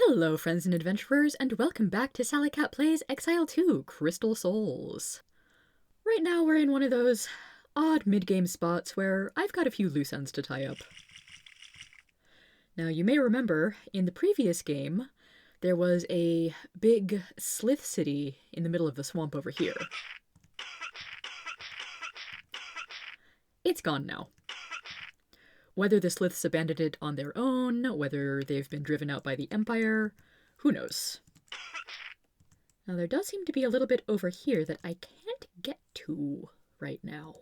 Hello, friends and adventurers, and welcome back to Sally Cat Plays Exile 2 Crystal Souls. Right now, we're in one of those odd mid-game spots where I've got a few loose ends to tie up. Now, you may remember, in the previous game, there was a big slith city in the middle of the swamp over here. It's gone now. Whether the Sliths abandoned it on their own, whether they've been driven out by the Empire, who knows? Now there does seem to be a little bit over here that I can't get to right now.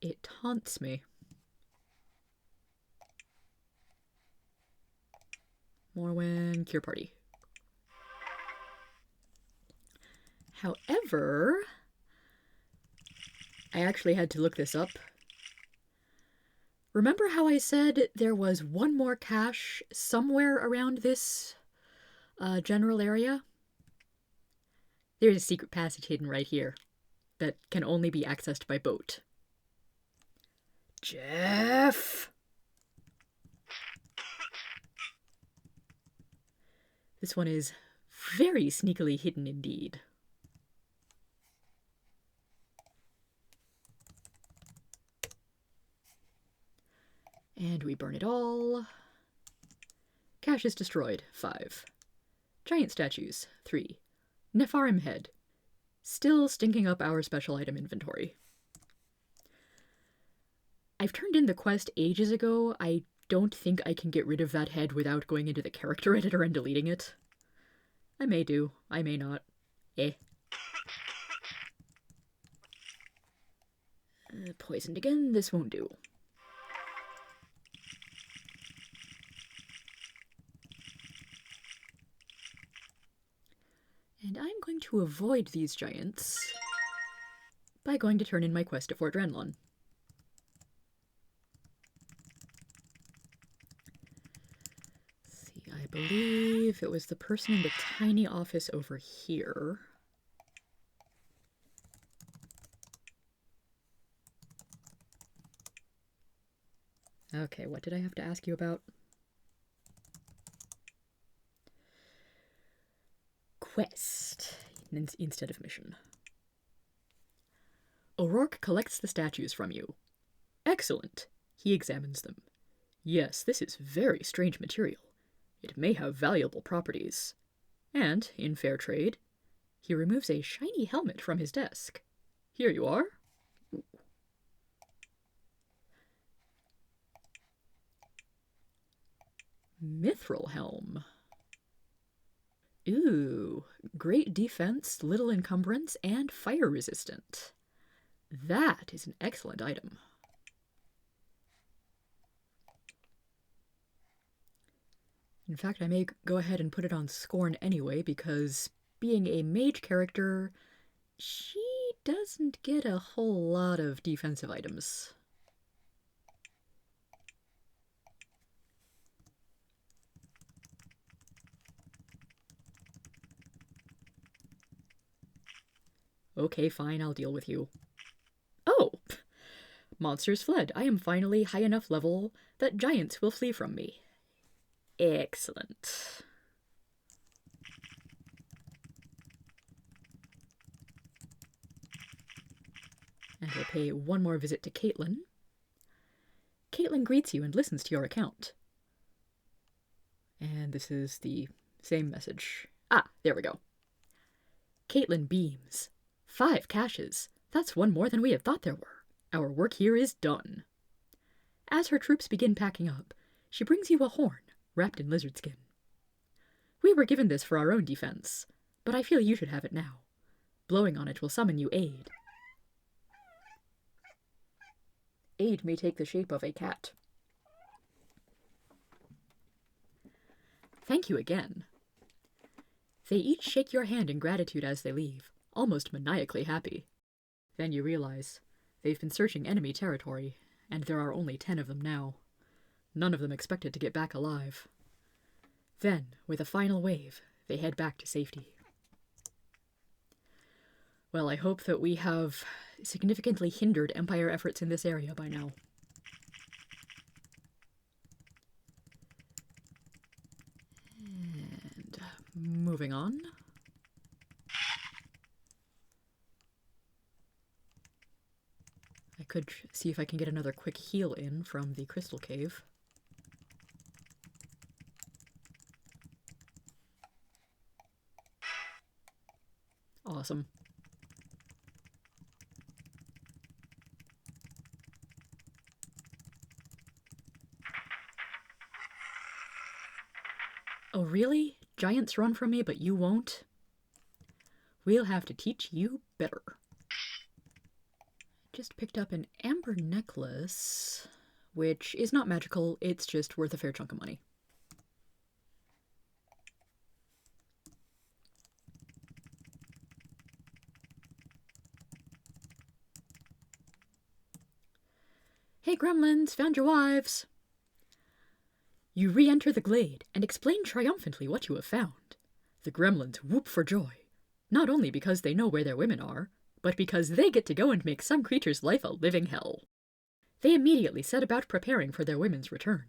It taunts me. Morwen, Cure Party. However, I actually had to look this up. Remember how I said there was one more cache somewhere around this general area? There's a secret passage hidden right here that can only be accessed by boat. Jeff! This one is very sneakily hidden indeed. And we burn it all. Cache is destroyed. 5. Giant statues. 3. Nepharim head. Still stinking up our special item inventory. I've turned in the quest ages ago. I don't think I can get rid of that head without going into the character editor and deleting it. I may do. I may not. Poisoned again. This won't do. And I'm going to avoid these giants by going to turn in my quest to Fort Drenlon. Let's see, I believe it was the person in the tiny office over here. Okay, what did I have to ask you about? Quest instead of mission. O'Rourke collects the statues from you. Excellent. He examines them. Yes, this is very strange material. It may have valuable properties. And, in fair trade, he removes a shiny helmet from his desk. Here you are. Ooh. Mithril helm. Ooh, great defense, little encumbrance, and fire resistant. That is an excellent item. In fact, I may go ahead and put it on Scorn anyway, because being a mage character, she doesn't get a whole lot of defensive items. Okay, fine, I'll deal with you. Oh! Monsters fled. I am finally high enough level that giants will flee from me. Excellent. And we'll pay one more visit to Caitlin. Caitlin greets you and listens to your account. And this is the same message. Ah, there we go. Caitlin beams. 5 caches. That's one more than we had thought there were. Our work here is done. As her troops begin packing up, she brings you a horn, wrapped in lizard skin. We were given this for our own defense, but I feel you should have it now. Blowing on it will summon you aid. Aid may take the shape of a cat. Thank you again. They each shake your hand in gratitude as they leave, almost maniacally happy. Then you realize they've been searching enemy territory, and there are only 10 of them now. None of them expected to get back alive. Then, with a final wave, they head back to safety. Well, I hope that we have significantly hindered Empire efforts in this area by now. Moving on. I could see if I can get another quick heal in from the crystal cave. Awesome. Oh, really? Giants run from me, but you won't? We'll have to teach you better. Just picked up an amber necklace, which is not magical, it's just worth a fair chunk of money. Hey gremlins, found your wives! You re-enter the glade and explain triumphantly what you have found. The gremlins whoop for joy, not only because they know where their women are, but because they get to go and make some creature's life a living hell. They immediately set about preparing for their women's return,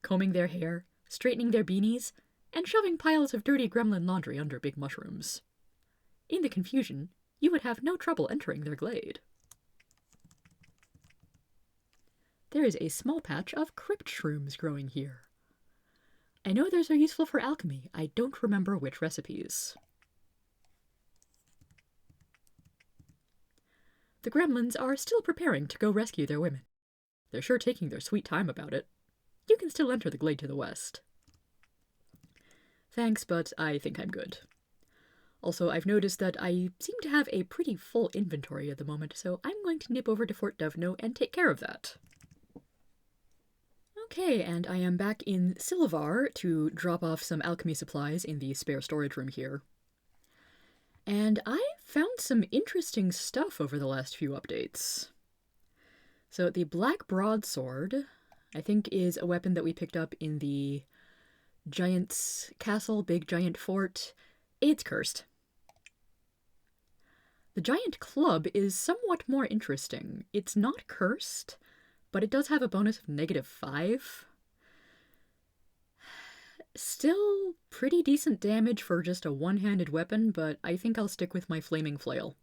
combing their hair, straightening their beanies, and shoving piles of dirty gremlin laundry under big mushrooms. In the confusion, you would have no trouble entering their glade. There is a small patch of crypt shrooms growing here. I know those are useful for alchemy, I don't remember which recipes. The gremlins are still preparing to go rescue their women. They're sure taking their sweet time about it. You can still enter the glade to the west. Thanks, but I think I'm good. Also, I've noticed that I seem to have a pretty full inventory at the moment, so I'm going to nip over to Fort Duvno and take care of that. Okay, and I am back in Silvar to drop off some alchemy supplies in the spare storage room here. And I found some interesting stuff over the last few updates. So the Black Broadsword, I think, is a weapon that we picked up in the Giant's Castle, Big Giant Fort. It's cursed. The Giant Club is somewhat more interesting. It's not cursed, but it does have a bonus of -5. Still pretty decent damage for just a one-handed weapon, but I think I'll stick with my flaming flail.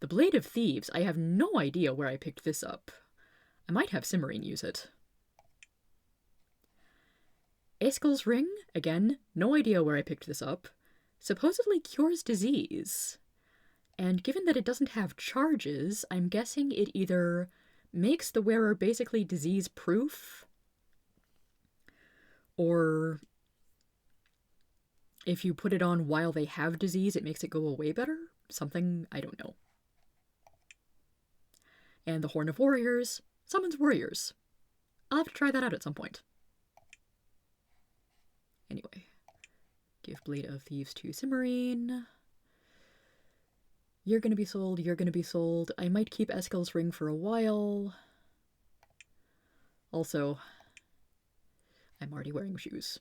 The Blade of Thieves, I have no idea where I picked this up. I might have Cimmerian use it. Eskel's Ring, again, no idea where I picked this up. Supposedly cures disease. And given that it doesn't have charges, I'm guessing it either makes the wearer basically disease-proof, or if you put it on while they have disease, it makes it go away better? Something, I don't know. And the Horn of Warriors summons warriors. I'll have to try that out at some point. Anyway, give Blade of Thieves to Cimmerian. You're gonna be sold, you're gonna be sold. I might keep Eskel's Ring for a while. Also, I'm already wearing shoes.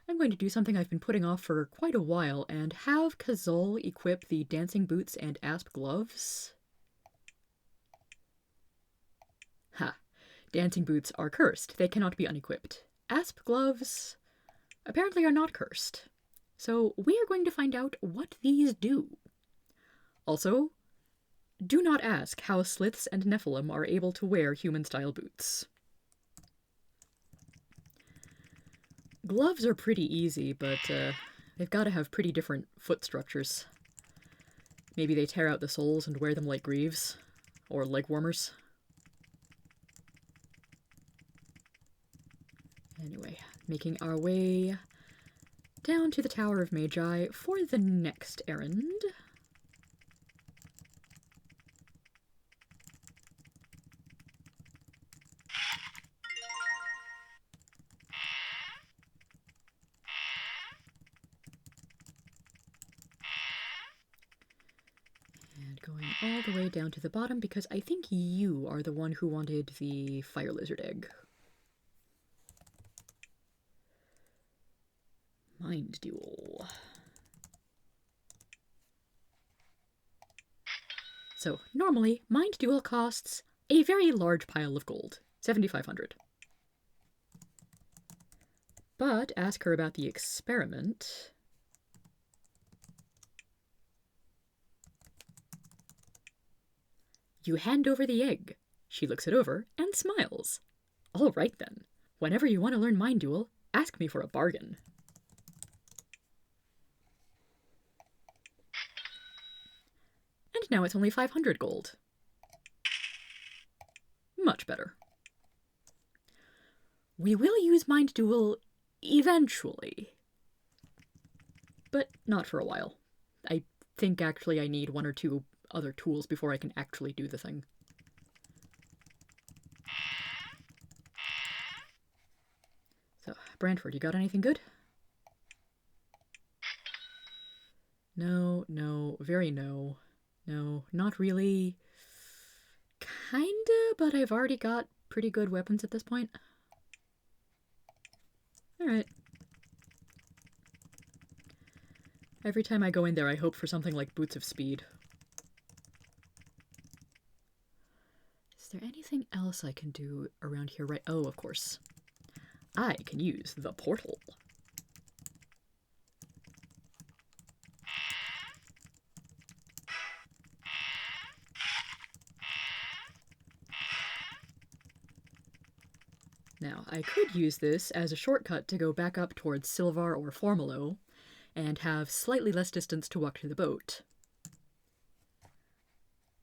I'm going to do something I've been putting off for quite a while and have Kazol equip the dancing boots and asp gloves. Ha! Dancing boots are cursed. They cannot be unequipped. Asp gloves apparently are not cursed. So we are going to find out what these do. Also, do not ask how Sliths and Nephilim are able to wear human-style boots. Gloves are pretty easy, but they've got to have pretty different foot structures. Maybe they tear out the soles and wear them like greaves, or leg warmers. Anyway, making our way down to the Tower of Magi for the next errand. And going all the way down to the bottom because I think you are the one who wanted the fire lizard egg. Mind Duel. So, normally, Mind Duel costs a very large pile of gold, 7,500. But ask her about the experiment. You hand over the egg. She looks it over and smiles. All right then. Whenever you want to learn Mind Duel, ask me for a bargain. And now it's only 500 gold. Much better. We will use Mind Duel eventually. But not for a while. I think actually I need one or two other tools before I can actually do the thing. So, Brantford, you got anything good? No, no, very no. No, not really. Kinda, but I've already got pretty good weapons at this point. Alright. Every time I go in there, I hope for something like Boots of Speed. Is there anything else I can do around here right? Oh, of course. I can use the portal. Now, I could use this as a shortcut to go back up towards Silvar or Formalo, and have slightly less distance to walk to the boat.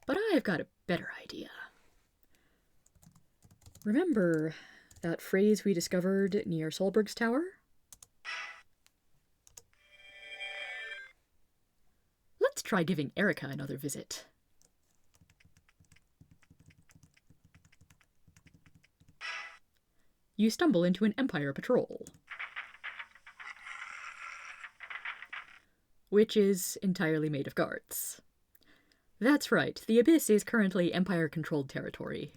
But I've got a better idea. Remember that phrase we discovered near Solberg's Tower? Let's try giving Erika another visit. You stumble into an Empire patrol, which is entirely made of guards. That's right, the Abyss is currently Empire-controlled territory,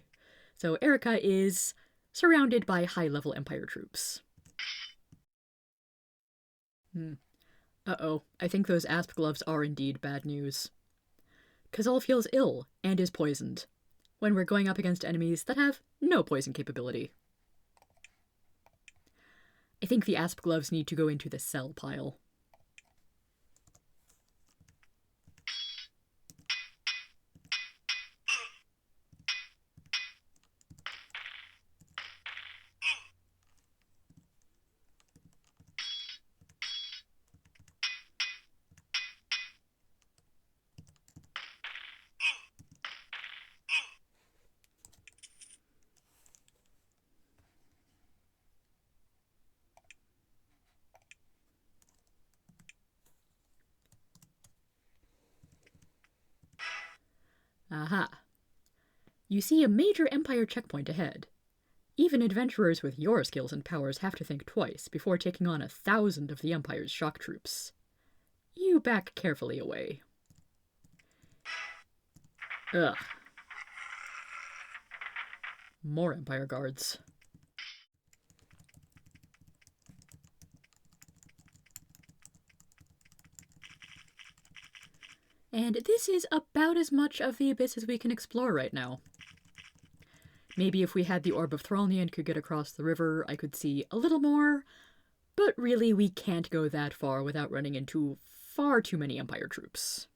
so Erika is surrounded by high-level Empire troops. Uh-oh, I think those asp gloves are indeed bad news. Kazal feels ill and is poisoned, when we're going up against enemies that have no poison capability. I think the asp gloves need to go into the sell pile. Aha. You see a major Empire checkpoint ahead. Even adventurers with your skills and powers have to think twice before taking on 1,000 of the Empire's shock troops. You back carefully away. Ugh. More Empire guards. And this is about as much of the Abyss as we can explore right now. Maybe if we had the Orb of Thralnia and could get across the river, I could see a little more, but really we can't go that far without running into far too many Empire troops.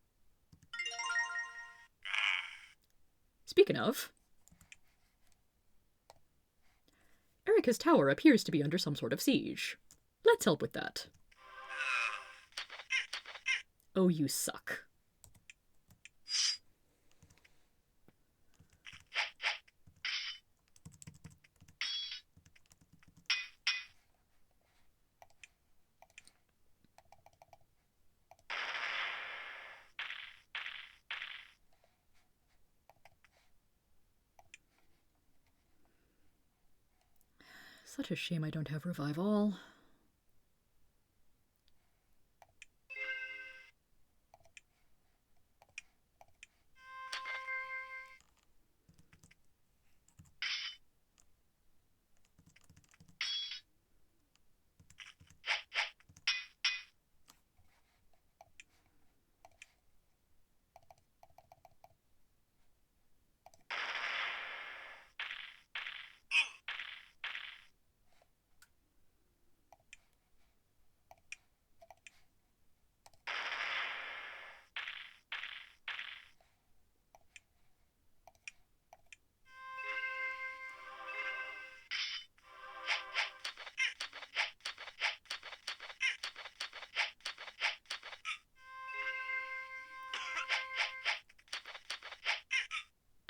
Speaking of, Erika's tower appears to be under some sort of siege. Let's help with that. Oh, you suck. Such a shame I don't have revival.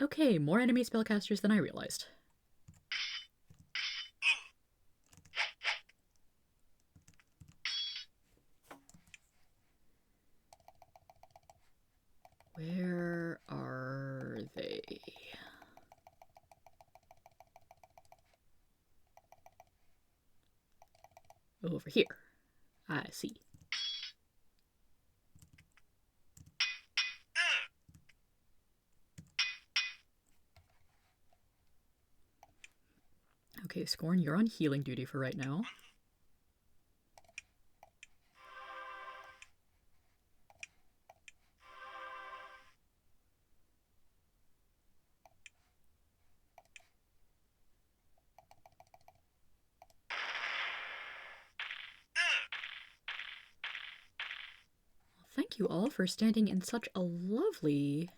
Okay, more enemy spellcasters than I realized. Where are they? Over here. I see. Okay, Scorn, you're on healing duty for right now. Thank you all for standing in such a lovely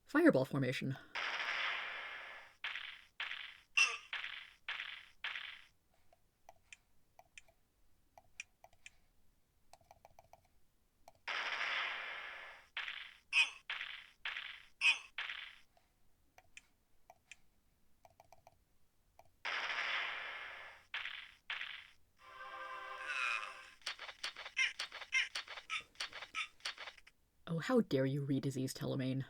fireball formation. Oh, how dare you re-disease Telemaine.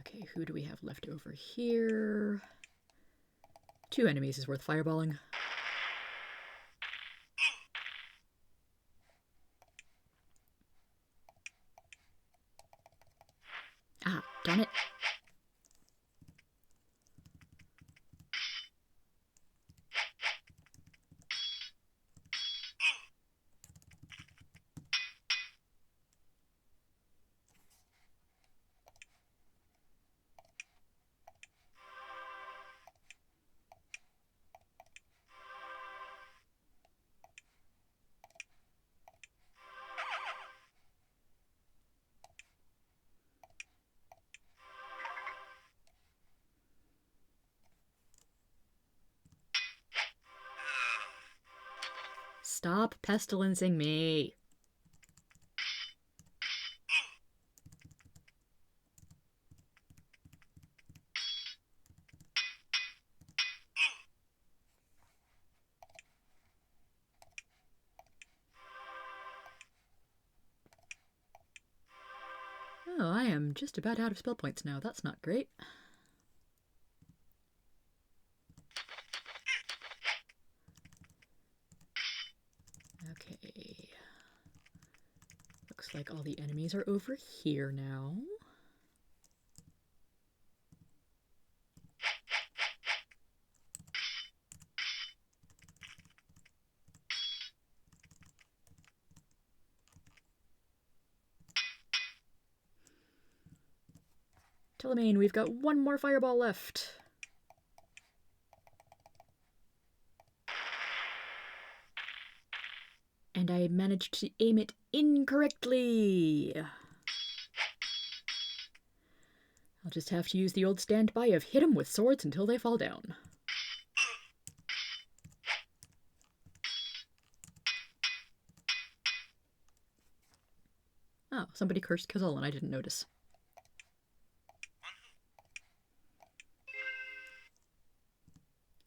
Okay, who do we have left over here? 2 enemies is worth fireballing. Ah, darn it. Stop pestilencing me. Oh, I am just about out of spell points now. That's not great. Okay. Looks like all the enemies are over here now. Telemaine, we've got 1 more fireball left. And I managed to aim it incorrectly. I'll just have to use the old standby of hit them with swords until they fall down. Oh, somebody cursed Kazal and I didn't notice.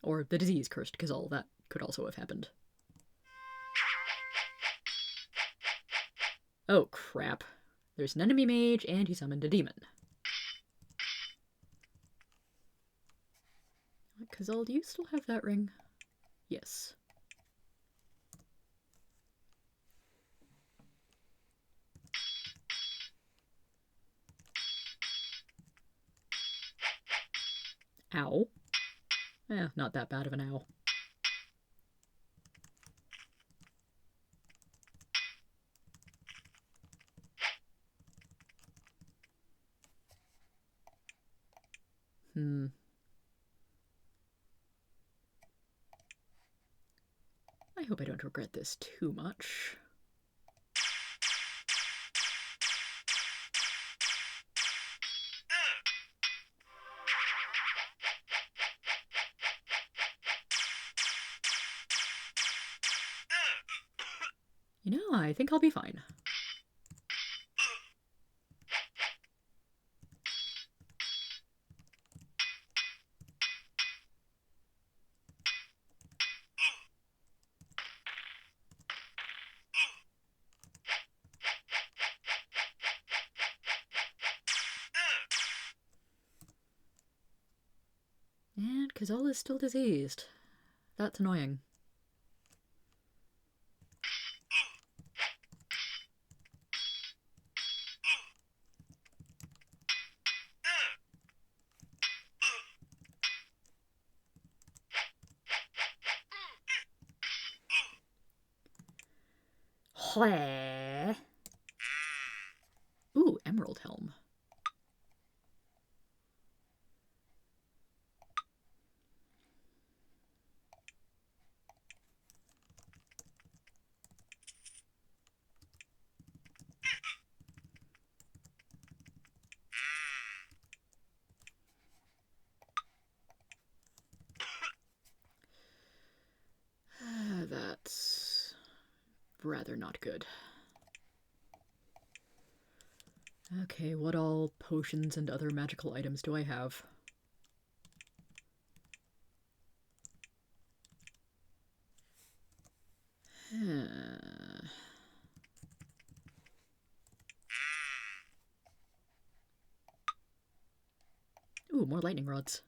Or the disease cursed Kazal. That could also have happened. Oh, crap. There's an enemy mage, and he summoned a demon. Kazal, do you still have that ring? Yes. Ow. Not that bad of an ow. I hope I don't regret this too much. You know, I think I'll be fine. And Kazal is still diseased. That's annoying. Ooh, Emerald Helm. That's rather not good. Okay, what all potions and other magical items do I have? Ooh, more lightning rods.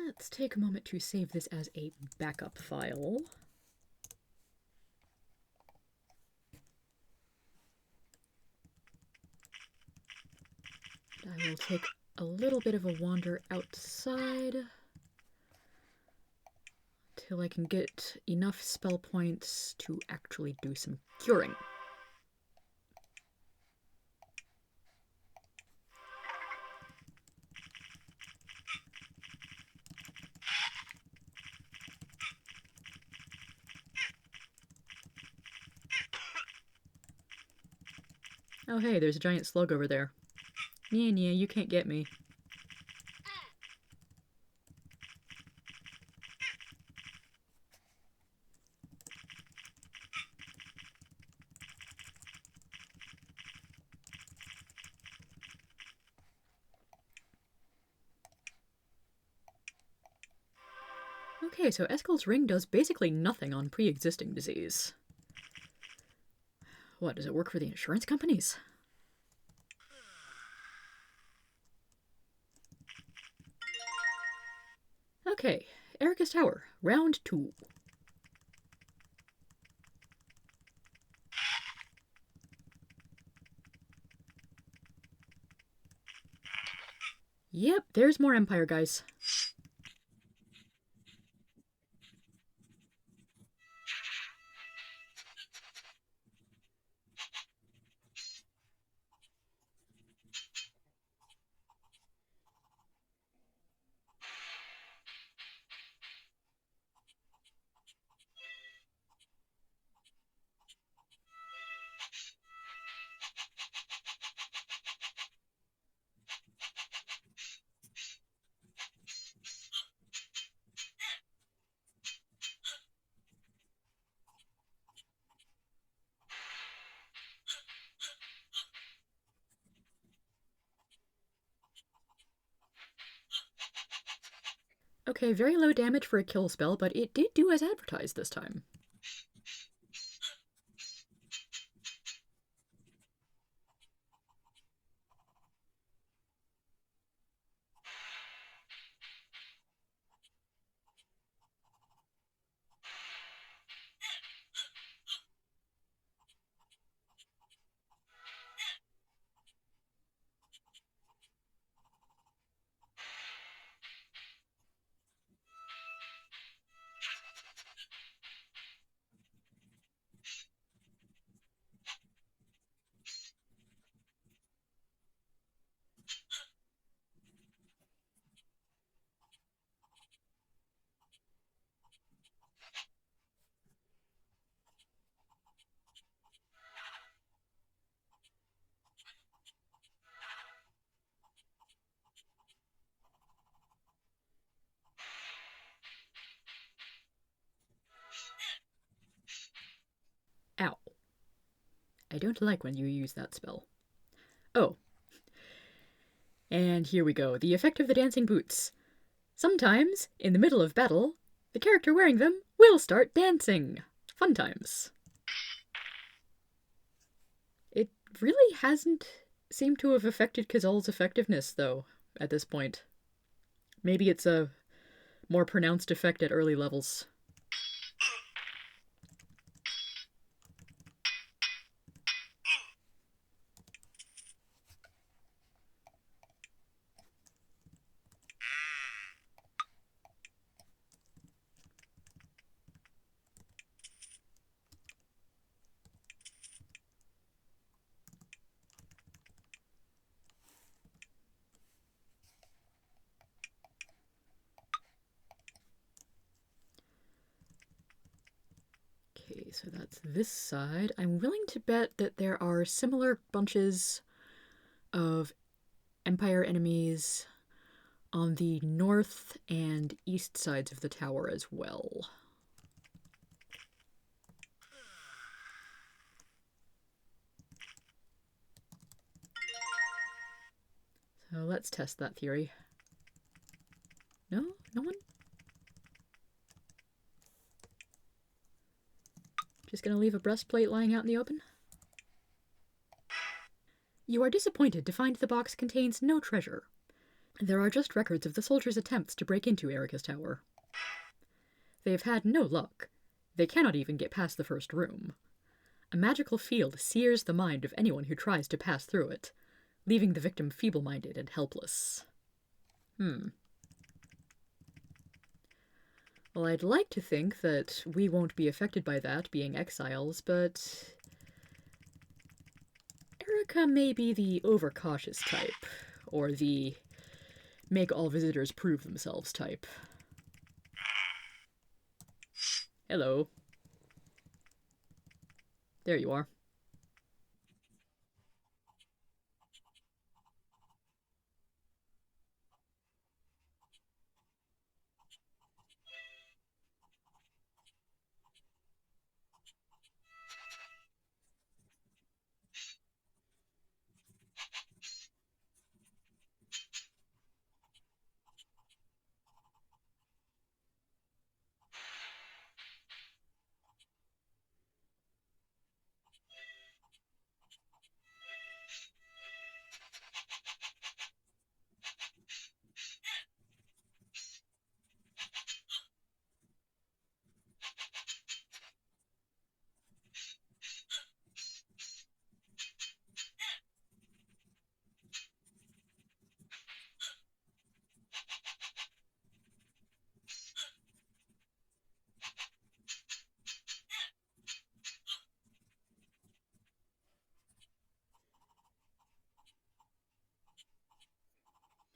Let's take a moment to save this as a backup file. I will take a little bit of a wander outside till I can get enough spell points to actually do some curing. Oh hey, there's a giant slug over there. Yeah, you can't get me. Okay, so Eskel's ring does basically nothing on pre-existing disease. What, does it work for the insurance companies? Okay, Erika's Tower, round 2. Yep, there's more Empire guys. Okay, very low damage for a kill spell, but it did do as advertised this time. I don't like when you use that spell. Oh. And here we go. The effect of the dancing boots. Sometimes, in the middle of battle, the character wearing them will start dancing. Fun times. It really hasn't seemed to have affected Kazal's effectiveness, though, at this point. Maybe it's a more pronounced effect at early levels. Okay, so that's this side. I'm willing to bet that there are similar bunches of Empire enemies on the north and east sides of the tower as well. So let's test that theory. No? No one? Just gonna leave a breastplate lying out in the open? You are disappointed to find the box contains no treasure. There are just records of the soldiers' attempts to break into Erika's tower. They have had no luck. They cannot even get past the first room. A magical field sears the mind of anyone who tries to pass through it, leaving the victim feeble-minded and helpless. Well, I'd like to think that we won't be affected by that, being exiles, but Erika may be the overcautious type, or the make all visitors prove themselves type. Hello. There you are.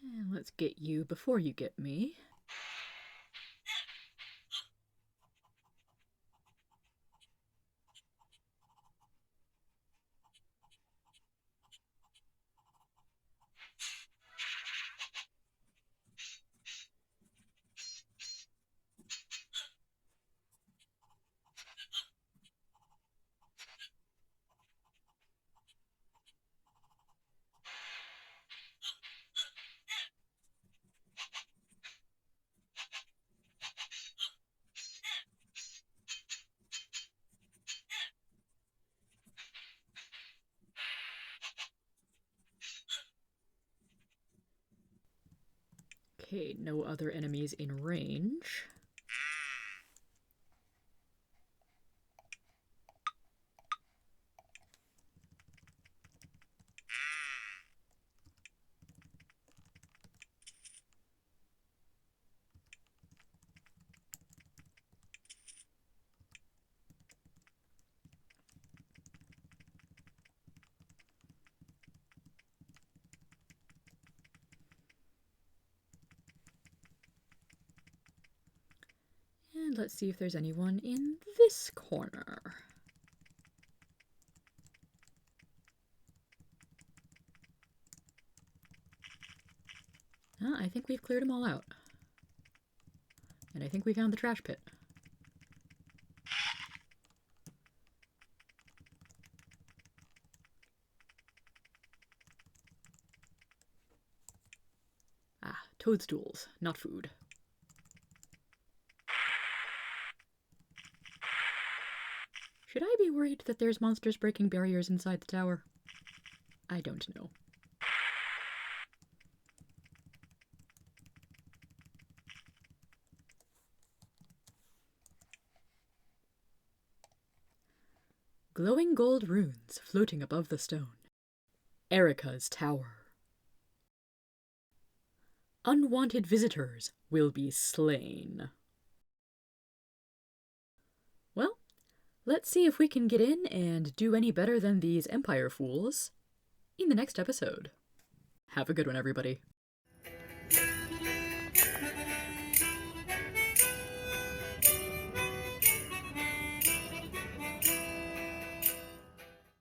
And let's get you before you get me. Okay, no other enemies in range. And let's see if there's anyone in this corner. I think we've cleared them all out. And I think we found the trash pit. Toadstools, not food. Should I be worried that there's monsters breaking barriers inside the tower? I don't know. Glowing gold runes floating above the stone. Erika's tower. Unwanted visitors will be slain. Well, let's see if we can get in and do any better than these Empire fools in the next episode. Have a good one, everybody.